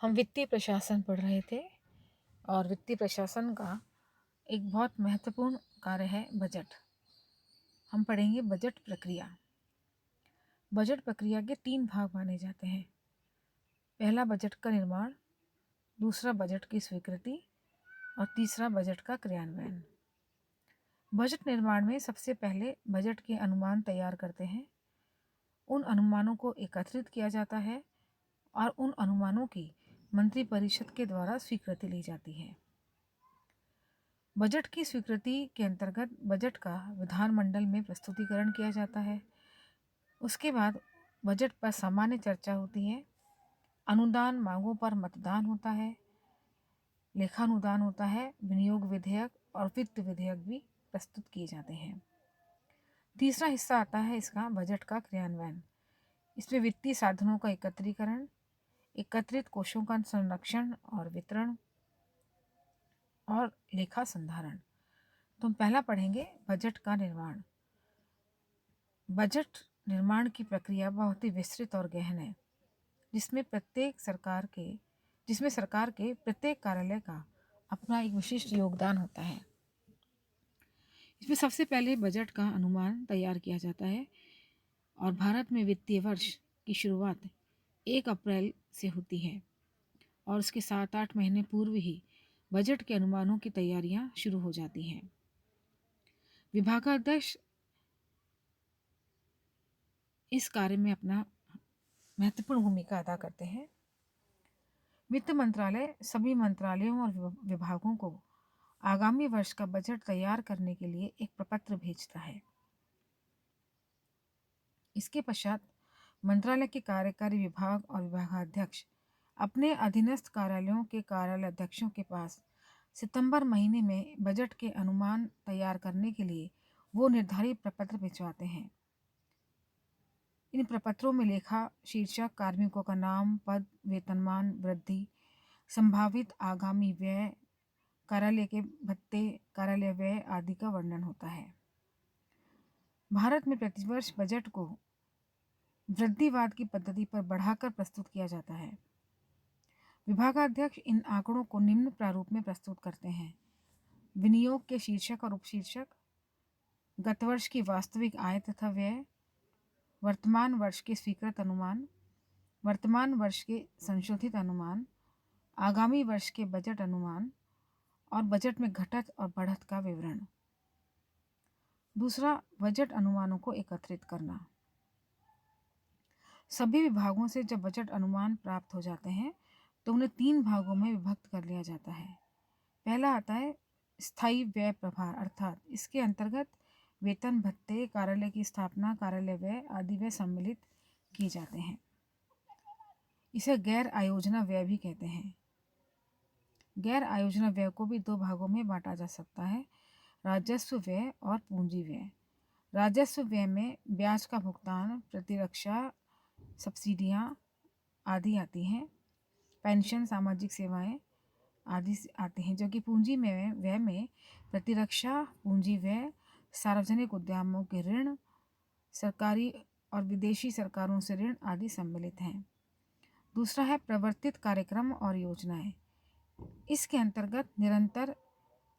हम वित्तीय प्रशासन पढ़ रहे थे और वित्तीय प्रशासन का एक बहुत महत्वपूर्ण कार्य है बजट। हम पढ़ेंगे बजट प्रक्रिया। बजट प्रक्रिया के 3 भाग माने जाते हैं। पहला बजट का निर्माण, दूसरा बजट की स्वीकृति और तीसरा बजट का क्रियान्वयन। बजट निर्माण में सबसे पहले बजट के अनुमान तैयार करते हैं। उन अनुमानों को एकत्रित किया जाता है और उन अनुमानों की मंत्रिपरिषद के द्वारा स्वीकृति ली जाती है। बजट की स्वीकृति के अंतर्गत बजट का विधानमंडल में प्रस्तुतिकरण किया जाता है। उसके बाद बजट पर सामान्य चर्चा होती है। अनुदान मांगों पर मतदान होता है, लेखानुदान होता है, विनियोग विधेयक और वित्त विधेयक भी प्रस्तुत किए जाते हैं। तीसरा हिस्सा आता है इसका बजट का क्रियान्वयन। इसमें वित्तीय साधनों का एकत्रीकरण, एकत्रित कोषों का संरक्षण और वितरण और लेखा संधारण। तो हम पहला पढ़ेंगे बजट का निर्माण। बजट निर्माण की प्रक्रिया बहुत ही विस्तृत और गहन है, जिसमें सरकार के प्रत्येक कार्यालय का अपना एक विशिष्ट योगदान होता है। इसमें सबसे पहले बजट का अनुमान तैयार किया जाता है और भारत में वित्तीय वर्ष की शुरुआत 1 अप्रैल से होती है और उसके 7-8 महीने पूर्व ही बजट के अनुमानों की तैयारियां शुरू हो जाती हैं। विभागाध्यक्ष इस कार्य में अपना महत्वपूर्ण भूमिका अदा करते हैं। वित्त मंत्रालय सभी मंत्रालयों और विभागों को आगामी वर्ष का बजट तैयार करने के लिए एक प्रपत्र भेजता है। इसके पश्चात मंत्रालय के कार्यकारी विभाग और विभागाध्यक्ष अपने अधीनस्थ कार्यालयों के कार्यालय अध्यक्षों के पास सितंबर महीने में बजट के अनुमान तैयार करने के लिए वो निर्धारित प्रपत्र भिजवाते हैं। इन प्रपत्रों में लेखा शीर्षक, कार्मिकों का नाम, पद, वेतनमान वृद्धि, संभावित आगामी व्यय, कार्यालय के भत्ते, कार्यालय व्यय आदि का वर्णन होता है। भारत में प्रतिवर्ष बजट को वृद्धिवाद की पद्धति पर बढ़ाकर प्रस्तुत किया जाता है। विभागाध्यक्ष इन आंकड़ों को निम्न प्रारूप में प्रस्तुत करते हैं: विनियोग के शीर्षक और उपशीर्षक, गत वर्ष की वास्तविक आय तथा व्यय, वर्तमान वर्ष के स्वीकृत अनुमान, वर्तमान वर्ष के संशोधित अनुमान, आगामी वर्ष के बजट अनुमान और बजट में घटत और बढ़त का विवरण। दूसरा, बजट अनुमानों को एकत्रित करना। सभी विभागों से जब बजट अनुमान प्राप्त हो जाते हैं तो उन्हें 3 भागों में विभक्त कर लिया जाता है। पहला आता है स्थायी व्यय प्रभार, अर्थात इसके अंतर्गत वेतन भत्ते, कार्यालय की स्थापना, कार्यालय व्यय आदि व्यय सम्मिलित किए जाते हैं। इसे गैर आयोजना व्यय भी कहते हैं। गैर आयोजना व्यय को भी 2 भागों में बांटा जा सकता है: राजस्व व्यय और पूंजी व्यय। राजस्व व्यय में ब्याज का भुगतान, प्रतिरक्षा, सब्सिडियां आदि आती हैं, पेंशन, सामाजिक सेवाएं आदि आते हैं। जबकि पूंजी में व्यय में प्रतिरक्षा, पूंजी व्यय, सार्वजनिक उद्यमों के ऋण, सरकारी और विदेशी सरकारों से ऋण आदि सम्मिलित हैं। दूसरा है प्रवर्तित कार्यक्रम और योजनाएं। इसके अंतर्गत निरंतर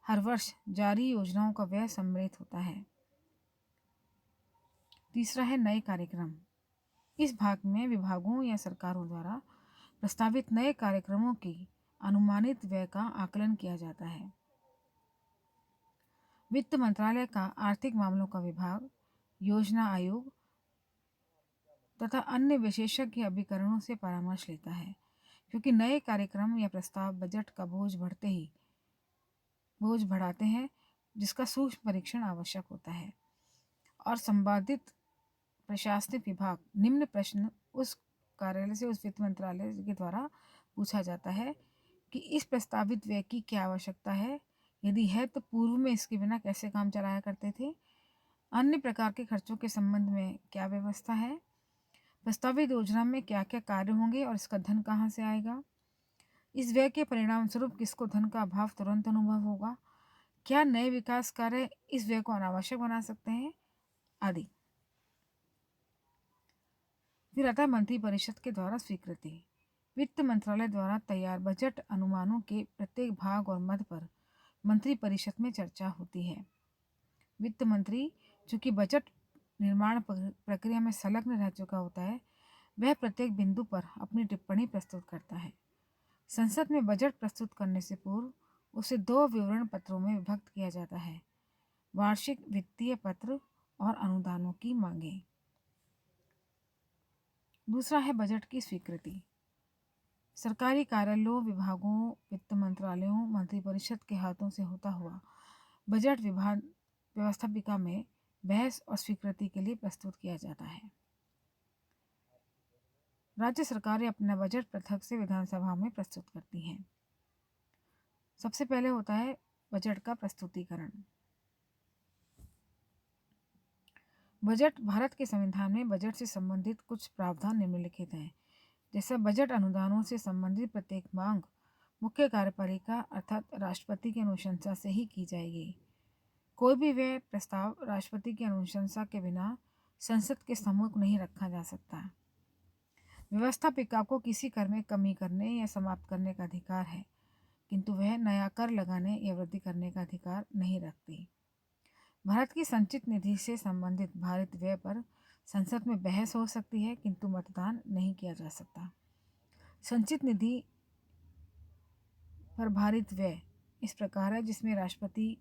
हर वर्ष जारी योजनाओं का व्यय सम्मिलित होता है। तीसरा है नए कार्यक्रम। इस भाग में विभागों या सरकारों द्वारा प्रस्तावित नए कार्यक्रमों की अनुमानित व्यय का आकलन किया जाता है। वित्त मंत्रालय का आर्थिक मामलों का विभाग, योजना आयोग तथा अन्य विशेषज्ञ अभिकरणों से परामर्श लेता है, क्योंकि नए कार्यक्रम या प्रस्ताव बजट का बोझ बढ़ाते हैं, जिसका सूक्ष्म परीक्षण आवश्यक होता है। और संबंधित प्रशासनिक विभाग निम्न प्रश्न उस कार्यालय से, उस वित्त मंत्रालय के द्वारा पूछा जाता है कि इस प्रस्तावित व्यय की क्या आवश्यकता है, यदि है तो पूर्व में इसके बिना कैसे काम चलाया करते थे, अन्य प्रकार के खर्चों के संबंध में क्या व्यवस्था है, प्रस्तावित योजना में क्या क्या कार्य होंगे और इसका धन कहाँ से आएगा, इस व्यय के परिणाम स्वरूप किसको धन का अभाव तुरंत अनुभव होगा, क्या नए विकास कार्य इस व्यय को अनावश्यक बना सकते हैं आदि। फिर आता है मंत्रिपरिषद के द्वारा स्वीकृति। वित्त मंत्रालय द्वारा तैयार बजट अनुमानों के प्रत्येक भाग और मद पर मंत्री परिषद में चर्चा होती है। वित्त मंत्री, चूंकि बजट निर्माण प्रक्रिया में संलग्न रह चुका होता है, वह प्रत्येक बिंदु पर अपनी टिप्पणी प्रस्तुत करता है। संसद में बजट प्रस्तुत करने से पूर्व उसे 2 विवरण पत्रों में विभक्त किया जाता है: वार्षिक वित्तीय पत्र और अनुदानों की मांगे। दूसरा है बजट की स्वीकृति। सरकारी कार्यालयों, विभागों, वित्त मंत्रालयों, मंत्रिपरिषद के हाथों से होता हुआ बजट विभाग व्यवस्थापिका में बहस और स्वीकृति के लिए प्रस्तुत किया जाता है। राज्य सरकारें अपना बजट पृथक से विधानसभा में प्रस्तुत करती हैं। सबसे पहले होता है बजट का प्रस्तुतिकरण। बजट भारत के संविधान में बजट से संबंधित कुछ प्रावधान निम्नलिखित हैं। जैसे बजट अनुदानों से संबंधित प्रत्येक मांग मुख्य कार्यपालिका अर्थात राष्ट्रपति की अनुशंसा से ही की जाएगी। कोई भी व्यय प्रस्ताव राष्ट्रपति की अनुशंसा के बिना संसद के सम्मुख नहीं रखा जा सकता। व्यवस्थापिका को किसी कर में कमी करने या समाप्त करने का अधिकार है, किंतु वह नया कर लगाने या वृद्धि करने का अधिकार नहीं रखती। भारत की संचित निधि से संबंधित भारित व्यय पर संसद में बहस हो सकती है, किंतु मतदान नहीं किया जा सकता। संचित निधि पर भारित व्यय इस प्रकार है, जिसमें राष्ट्रपति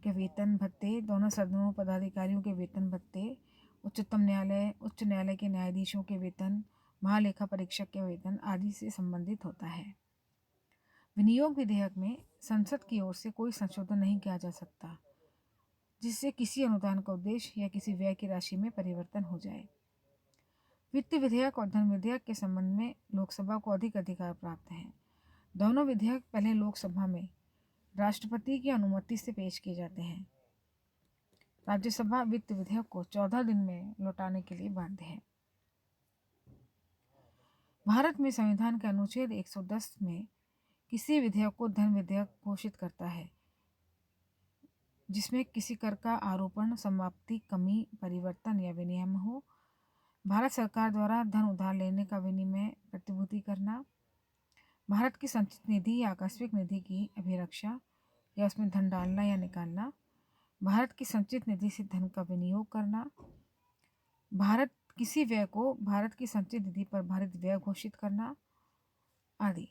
के वेतन भत्ते, दोनों सदनों पदाधिकारियों के वेतन भत्ते, उच्चतम न्यायालय, उच्च न्यायालय के न्यायाधीशों के वेतन, महालेखा परीक्षक के वेतन आदि से संबंधित होता है। विनियोग विधेयक में संसद की ओर से कोई संशोधन नहीं किया जा सकता जिससे किसी अनुदान का उद्देश्य या किसी व्यय की राशि में परिवर्तन हो जाए। वित्त विधेयक और धन विधेयक के संबंध में लोकसभा को अधिक अधिकार प्राप्त है। दोनों विधेयक पहले लोकसभा में राष्ट्रपति की अनुमति से पेश किए जाते हैं। राज्यसभा वित्त विधेयक को 14 दिन में लौटाने के लिए बाध्य है। भारत में संविधान के अनुच्छेद 110 में किसी विधेयक को धन विधेयक घोषित करता है जिसमें किसी कर का आरोपण, समाप्ति, कमी, परिवर्तन या विनियम हो। भारत सरकार द्वारा धन उधार लेने का विनिमय प्रतिभूति करना, भारत की संचित निधि या आकस्मिक निधि की अभिरक्षा या उसमें धन डालना या निकालना, भारत की संचित निधि से धन का विनियोग करना, भारत किसी व्यय को भारत की संचित निधि पर भारित व्यय घोषित करना आदि।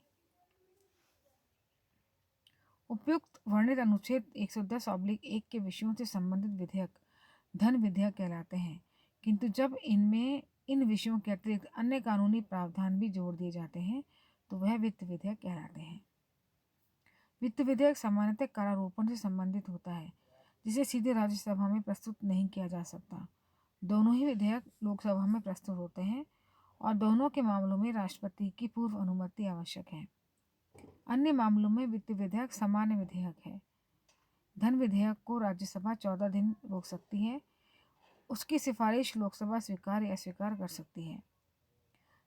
उपयुक्त वर्णित अनुच्छेद 110/1 के विषयों से संबंधित विधेयक धन विधेयक कहलाते हैं, किंतु जब इनमें इन विषयों के अतिरिक्त अन्य कानूनी प्रावधान भी जोड़ दिए जाते हैं तो वह वित्त विधेयक कहलाते हैं। वित्त विधेयक सामान्यतः करारोपण से संबंधित होता है, जिसे सीधे राज्यसभा में प्रस्तुत नहीं किया जा सकता। दोनों ही विधेयक लोकसभा में प्रस्तुत होते हैं और दोनों के मामलों में राष्ट्रपति की पूर्व अनुमति आवश्यक है। अन्य मामलों में वित्त विधेयक सामान्य विधेयक है। धन विधेयक को राज्यसभा 14 दिन रोक सकती है। उसकी सिफारिश लोकसभा स्वीकार या अस्वीकार कर सकती है।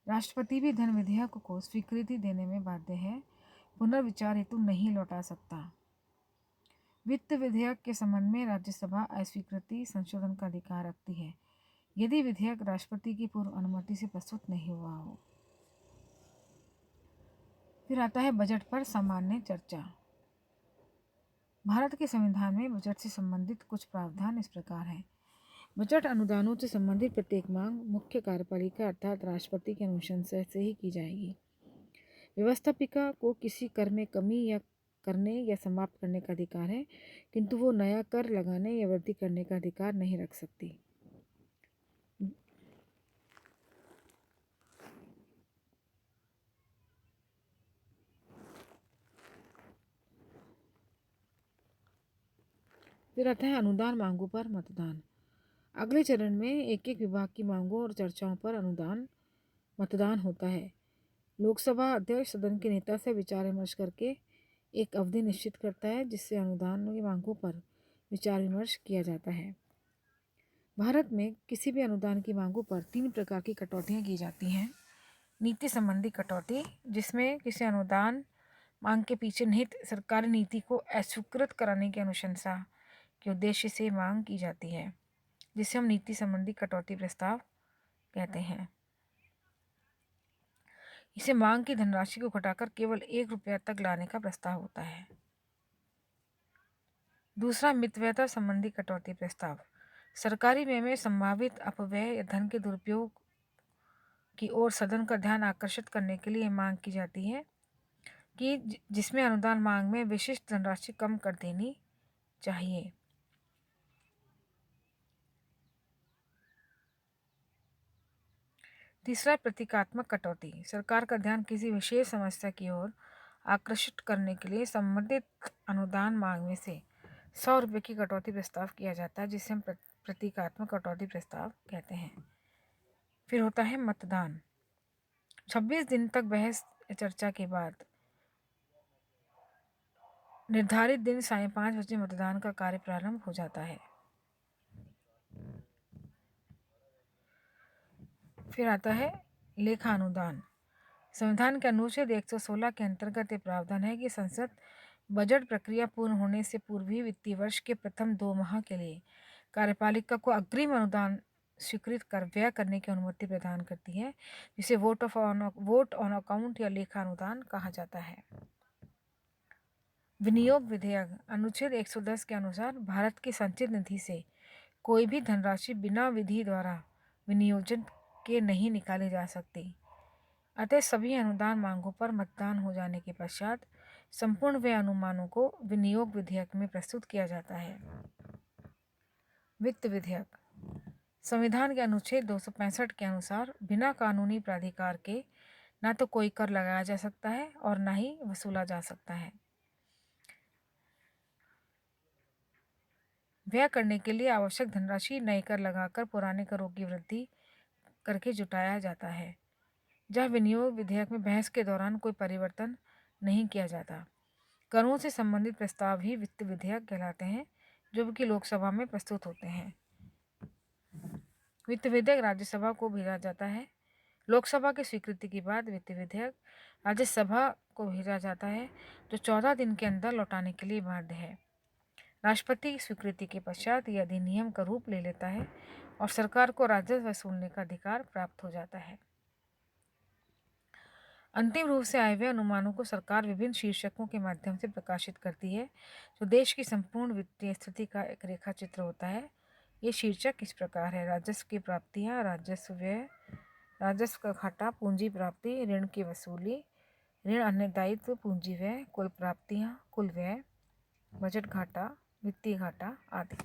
राष्ट्रपति भी धन विधेयक को स्वीकृति देने में बाध्य है, पुनर्विचार हेतु नहीं लौटा सकता। वित्त विधेयक के संबंध में राज्यसभा अस्वीकृति संशोधन का अधिकार रखती है यदि विधेयक राष्ट्रपति की पूर्व अनुमति से प्रस्तुत नहीं हुआ हो। फिर आता है बजट पर सामान्य चर्चा। भारत के संविधान में बजट से संबंधित कुछ प्रावधान इस प्रकार हैं। बजट अनुदानों से संबंधित प्रत्येक मांग मुख्य कार्यपालिका अर्थात राष्ट्रपति के अनुशंसा से ही की जाएगी। व्यवस्थापिका को किसी कर में कमी या करने या समाप्त करने का अधिकार है, किंतु वो नया कर लगाने या वृद्धि करने का अधिकार नहीं रख सकती। फिर आता है अनुदान मांगों पर मतदान। अगले चरण में एक एक विभाग की मांगों और चर्चाओं पर मतदान होता है। लोकसभा अध्यक्ष सदन के नेता से विचार विमर्श करके एक अवधि निश्चित करता है जिससे अनुदान की मांगों पर विचार विमर्श किया जाता है। भारत में किसी भी अनुदान की मांगों पर 3 प्रकार की कटौतियाँ की जाती हैं। नीति संबंधी कटौती, जिसमें किसी अनुदान मांग के पीछे निहित सरकारी नीति को अस्वीकृत कराने की अनुशंसा के उद्देश्य से मांग की जाती है, जिसे हम नीति संबंधी कटौती प्रस्ताव कहते हैं। इसे मांग की धनराशि को घटाकर केवल 1 रुपया तक लाने का प्रस्ताव होता है। दूसरा, मितव्ययता संबंधी कटौती प्रस्ताव। सरकारी व्यय में संभावित अपव्यय या धन के दुरुपयोग की ओर सदन का ध्यान आकर्षित करने के लिए मांग की जाती है कि जिसमें अनुदान मांग में विशिष्ट धनराशि कम कर देनी चाहिए। तीसरा, प्रतीकात्मक कटौती। सरकार का ध्यान किसी विशेष समस्या की ओर आकर्षित करने के लिए संबंधित अनुदान मांग में से 100 रुपये की कटौती प्रस्ताव किया जाता है, जिसे हम प्रतीकात्मक कटौती प्रस्ताव कहते हैं। फिर होता है मतदान। 26 दिन तक बहस चर्चा के बाद निर्धारित दिन 5:30 बजे मतदान का कार्य प्रारंभ हो जाता है। फिर आता है लेखा अनुदान। संविधान के अनुच्छेद 116 के अंतर्गत ये प्रावधान है कि संसद बजट प्रक्रिया पूर्ण होने से पूर्व ही वित्तीय वर्ष के प्रथम 2 माह के लिए कार्यपालिका को अग्रिम अनुदान स्वीकृत कर व्यय करने की अनुमति प्रदान करती है, जिसे वोट ऑन अकाउंट या लेखा अनुदान कहा जाता है। विनियोग विधेयक। अनुच्छेद 110 के अनुसार भारत की संचित निधि से कोई भी धनराशि बिना विधि द्वारा विनियोजन के नहीं निकाली जा सकती। अतः सभी अनुदान मांगों पर मतदान हो जाने के पश्चात संपूर्ण व्यय अनुमानों को विनियोग विधेयक में प्रस्तुत किया जाता है। वित्त विधेयक। संविधान के अनुच्छेद 265 के अनुसार बिना कानूनी प्राधिकार के न तो कोई कर लगाया जा सकता है और न ही वसूला जा सकता है। व्यय करने के लिए आवश्यक धनराशि नए कर लगाकर पुराने करों की वृद्धि करके जुटाया जाता है। जहाँ विनियोग विधेयक में बहस के दौरान कोई परिवर्तन नहीं किया जाता। करों से संबंधित प्रस्ताव ही वित्त विधेयक कहलाते हैं, जो कि लोकसभा में प्रस्तुत होते हैं। वित्त विधेयक राज्यसभा को भेजा जाता है। लोकसभा की स्वीकृति के बाद वित्त विधेयक राज्यसभा को भेजा जाता है, जो 14 दिन के अंदर लौटाने के लिए बाध्य है। राष्ट्रपति की स्वीकृति के पश्चात यह अधिनियम का रूप ले लेता है और सरकार को राजस्व वसूलने का अधिकार प्राप्त हो जाता है। अंतिम रूप से आए हुए अनुमानों को सरकार विभिन्न शीर्षकों के माध्यम से प्रकाशित करती है, जो देश की संपूर्ण वित्तीय स्थिति का एक रेखा चित्र होता है। ये शीर्षक इस प्रकार है: राजस्व की प्राप्तियाँ, राजस्व व्यय, राजस्व का घाटा, पूंजी प्राप्ति, ऋण की वसूली, ऋण अन्य दायित्व, पूंजी व्यय, कुल प्राप्तियाँ, कुल व्यय, बजट घाटा, वित्तीय घाटा आदि।